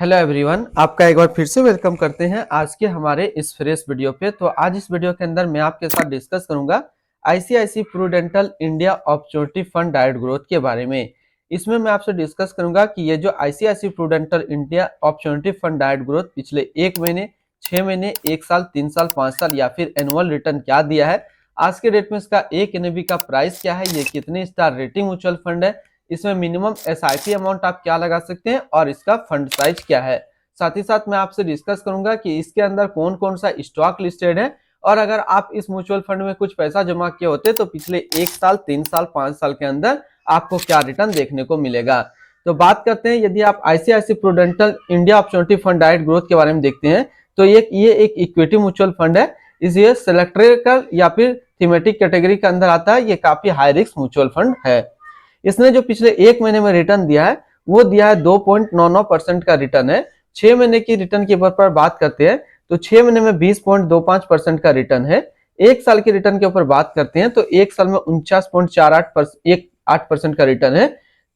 Hello everyone, आपका एक बार फिर से वेलकम करते हैं आज के हमारे इस फ्रेश वीडियो पे। तो आज इस वीडियो के अंदर मैं आपके साथ डिस्कस करूंगा ICICI Prudential India opportunity fund direct growth के बारे में। इसमें मैं आपसे डिस्कस करूंगा कि ये जो ICICI Prudential India opportunity fund direct growth पिछले 1 महीने, 6 महीने, 1 साल, 3 साल, 5 साल या फिर एनुअल रिटर्न क्या दिया है, आज के डेट में इसका एक एनएवी का प्राइस क्या है, ये कितने स्टार रेटिंग म्यूचुअल फंड है, इसमें मिनिमम एसआईपी अमाउंट आप क्या लगा सकते हैं और इसका फंड साइज क्या है। साथ ही साथ मैं आपसे डिस्कस करूंगा कि इसके अंदर कौन कौन सा स्टॉक लिस्टेड है और अगर आप इस म्यूचुअल फंड में कुछ पैसा जमा किए होते तो पिछले 1 साल, 3 साल, 5 साल के अंदर आपको क्या रिटर्न देखने को मिलेगा। तो बात करते हैं, यदि आप ICICI Prudential India opportunity fund direct growth के बारे में देखते हैं तो ये एक इक्विटी म्यूचुअल फंड है। इसे सेलेक्टरेकल या फिर थीमेटिक कैटेगरी के अंदर आता है। ये काफी हाई रिस्क म्यूचुअल फंड है। इसने जो पिछले 1 महीने में रिटर्न दिया है वो दिया है 2.99% का रिटर्न है। 6 महीने की रिटर्न के ऊपर बात करते हैं तो 6 महीने में 20.25% का रिटर्न है। 1 साल के रिटर्न के ऊपर बात करते हैं तो 1 साल में 49.48% का रिटर्न है।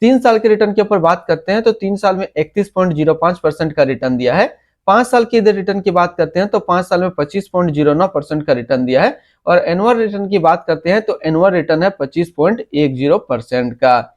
3 साल के रिटर्न के ऊपर बात करते हैं तो 3 साल में 31.05% का रिटर्न दिया है। 5 साल की रिटर्न की बात करते हैं तो 5 साल में 25.09% का रिटर्न दिया है। और एनुअल रिटर्न की बात करते हैं तो एनुअल रिटर्न है 25.10% का।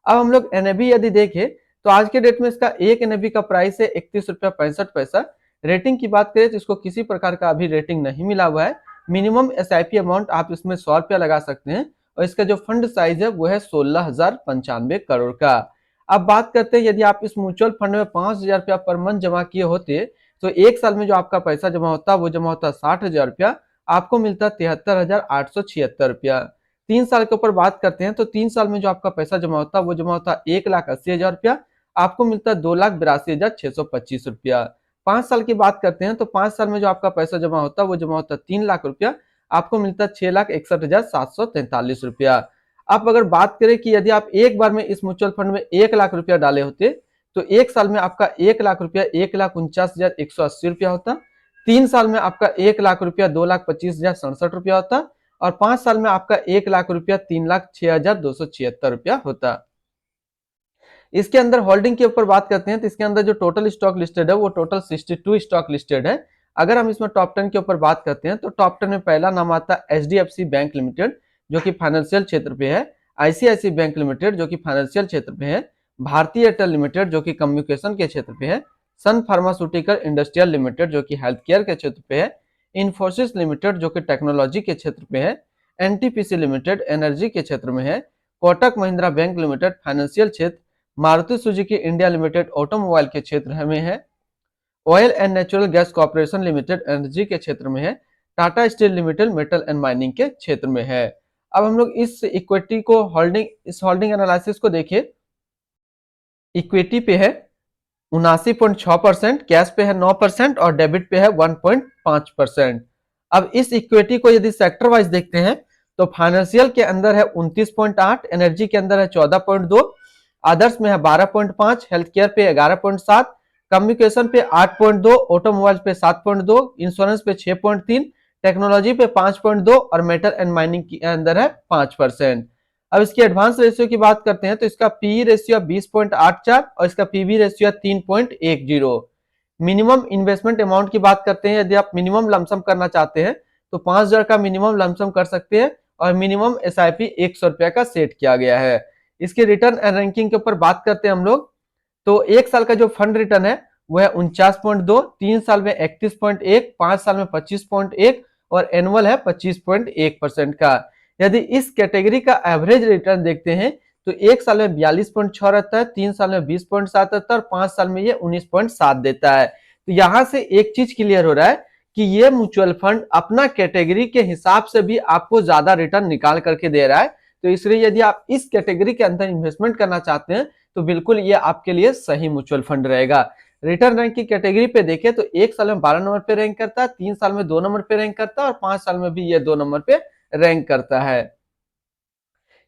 अब हम लोग एनएबी यदि देखें तो आज के डेट में इसका एक एनएबी का प्राइस है 31 रुपया 65 पैसा। रेटिंग की बात करें तो इसको किसी प्रकार का अभी रेटिंग नहीं मिला हुआ है। मिनिमम एसआईपी अमाउंट आप इसमें 100 रुपया लगा सकते हैं और इसका जो फंड साइज है वो है 16,095 करोड़ का। अब बात करते हैं, यदि आप इस म्यूचुअल फंड में 5,000 रुपया पर मंथ जमा किए होते तो 1 साल में जो आपका पैसा जमा होता वो जमा होता 60,000 रुपया, आपको मिलता 73,876 रुपया। 3 साल के ऊपर बात करते हैं तो 3 साल में जो आपका पैसा जमा होता वो जमा होता 1,80,000 रुपया, आपको मिलता 2,82,625 रुपया। 5 साल की बात करते हैं तो 5 साल में जो आपका पैसा जमा होता वो जमा होता 3 लाख रुपया, आपको मिलता 6,61,743 रुपया। आप अगर बात करें कि यदि आप एक बार में इस म्यूचुअल फंड में 1 लाख रुपया डाले होते तो 1 साल में आपका 1 लाख रुपया 1,49,180 रुपया होता। 3 साल में आपका 1 लाख रुपया 2,25,067 रुपया होता और 5 साल में आपका 1 लाख रुपया 3,06,276 रुपया होता। इसके अंदर होल्डिंग के ऊपर बात करते हैं तो इसके अंदर जो टोटल स्टॉक लिस्टेड है वो टोटल 62 स्टॉक लिस्टेड है। अगर हम इसमें टॉप 10 के ऊपर बात करते हैं तो टॉप 10 में पहला नाम आता है एचडीएफसी बैंक लिमिटेड जो कि फाइनेंशियल क्षेत्र पे है, आईसीआईसी बैंक लिमिटेड जो कि फाइनेंशियल क्षेत्र पे है, भारतीय एयरटेल लिमिटेड जो कि कम्युनिकेशन के क्षेत्र पे है, सन फार्मास्यूटिकल इंडस्ट्रियल लिमिटेड जो कि हेल्थ केयर के क्षेत्र पे है, इन्फोसिस लिमिटेड जो कि टेक्नोलॉजी के क्षेत्र पे है, एनटीपीसी लिमिटेड एनर्जी के क्षेत्र में है, Kotak Mahindra bank limited financial क्षेत्र, Maruti Suzuki India limited automobile के क्षेत्र में है, oil and natural gas corporation limited energy के क्षेत्र में है, Tata steel limited metal and mining के क्षेत्र में है। अब हम लोग इस इक्विटी को इस होल्डिंग एनालिसिस को देखें। इक्विटी पे है 79.6%, कैश पे है 9% और डेबिट पे है 1.5%। अब इस इक्विटी को यदि सेक्टर वाइज देखते हैं तो फाइनेंशियल के अंदर है 29.8, एनर्जी के अंदर है 14.2, अदर्स में है 12.5, हेल्थ केयर पे 11.7, कम्युनिकेशन पे 8.2, ऑटोमोबाइल पे 7.2, इंश्योरेंस पे 6.3, टेक्नोलॉजी पे 5.2 और मेटल एंड माइनिंग के अंदर है 5%। अब इसकी एडवांस रेशियो की बात करते हैं तो इसका पीई रेशियो 20.84 और इसका PB ratio 3.10। Minimum investment amount की बात करते हैं, यदि आप मिनिमम लमसम करना चाहते हैं तो 5,000 का मिनिमम लमसम कर सकते हैं और मिनिमम एसआईपी 100 रुपया का सेट किया गया है। इसके रिटर्न एंड रैंकिंग के ऊपर बात करते हैं हम लोग तो 1 साल का जो फंड रिटर्न है वो है 49.2, 3 साल में 31.1, 5 साल में 25.1 और एनुअल है 25.1% का। यदि इस कैटेगरी का एवरेज रिटर्न देखते हैं तो 1 साल में 42.6 रहता है, 3 साल में 20.7 रहता है और 5 साल में ये 19.7 देता है। तो यहां से एक चीज क्लियर हो रहा है कि ये म्यूचुअल फंड अपना कैटेगरी के हिसाब से भी आपको ज्यादा रिटर्न निकाल करके दे रहा है। तो इसलिए यदि आप इस कैटेगरी के अंदर इन्वेस्टमेंट करना चाहते हैं तो बिल्कुल ये आपके लिए सही म्यूचुअल फंड रहेगा। रिटर्न रैंक की कैटेगरी पे देखें तो 1 साल में 12 नंबर पे रैंक करता है, 3 साल में 2 नंबर पे रैंक करता है और 5 साल में भी ये 2 नंबर पे रैंक करता है।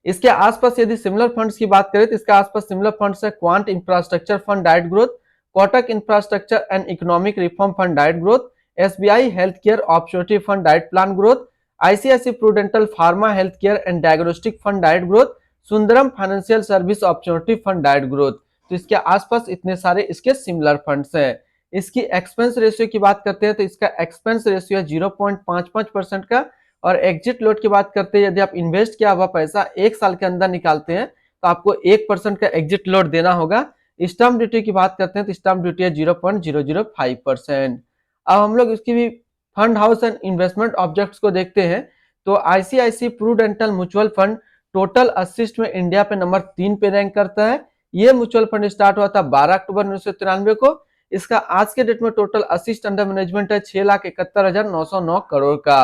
इसके आसपास यदि सिमिलर फंड्स की बात करें तो इसके आसपास सिमिलर फंड्स है Quant infrastructure fund direct growth, Kotak infrastructure and economic reform fund direct growth, SBI health care opportunity fund direct plan growth, ICICI Prudential pharma health care and diagnostic fund direct growth, Sundaram financial service opportunity fund direct growth. तो इसके आसपास इतने सारे इसके similar funds हैं। इसकी expense ratio की बात करते हैं तो इसका एक्सपेंस रेशियो है 0.55% का। और एग्जिट लोड की बात करते हैं, यदि आप इन्वेस्ट किया हुआ पैसा 1 साल के अंदर निकालते हैं तो आपको 1% का एग्जिट लोड देना होगा। स्टाम्प ड्यूटी की बात करते हैं तो स्टाम्प ड्यूटी है 0.005%। अब हम लोग इसकी भी fund house and investment objects को देखते हैं तो ICICI Prudential mutual fund total assist में इंडिया पे नंबर 3 पे रैंक करता है। ये म्यूचुअल फंड स्टार्ट हुआ था 12 अक्टूबर 1993 को। इसका आज के डेट में टोटल असिस्ट अंडर मैनेजमेंट है 6,71,909 करोड़ का।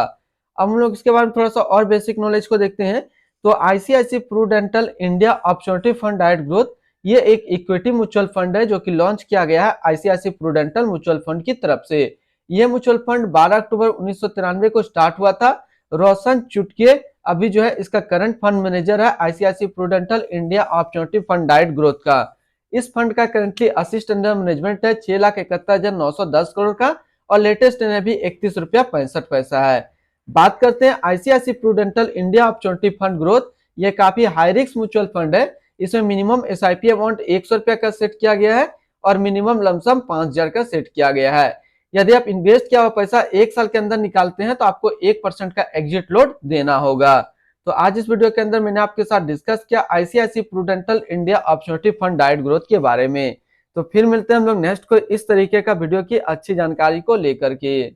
अब हम लोग इसके बारे में थोड़ा सा और बेसिक नॉलेज को देखते हैं तो ICICI Prudential India opportunity fund direct growth ये एक इक्विटी म्यूचुअल फंड है जो कि लॉन्च किया गया है आईसीआईसी प्रूडेंटल म्यूचुअल फंड की तरफ से। यह म्यूचुअल फंड 12 अक्टूबर 1993 को स्टार्ट हुआ था। रोशन चुटके अभी जो है इसका करंट फंड मैनेजर है ICICI Prudential India opportunity fund direct growth का। इस फंड का करंटली असिस्ट अंडर मैनेजमेंट है 6,71,910 करोड़ का और लेटेस्ट है भी 31 रुपया 65 पैसा है। बात करते हैं ICICI Prudential India opportunity fund growth. ये काफी हाई रिस्क म्यूचुअल फंड है। इसमें मिनिमम एसआईपी अमाउंट 100 रुपया का सेट किया गया है और मिनिमम लमसम 5,000 का सेट किया गया है। यदि आप इन्वेस्ट किया हुआ पैसा 1 साल के अंदर निकालते हैं तो आपको 1% का एग्जिट लोड देना होगा। तो आज इस वीडियो के अंदर मैंने आपके साथ डिस्कस किया ICICI Prudential India opportunity fund direct growth के बारे में। तो फिर मिलते हैं हम लोग नेक्स्ट को इस तरीके का वीडियो की अच्छी जानकारी को लेकर के।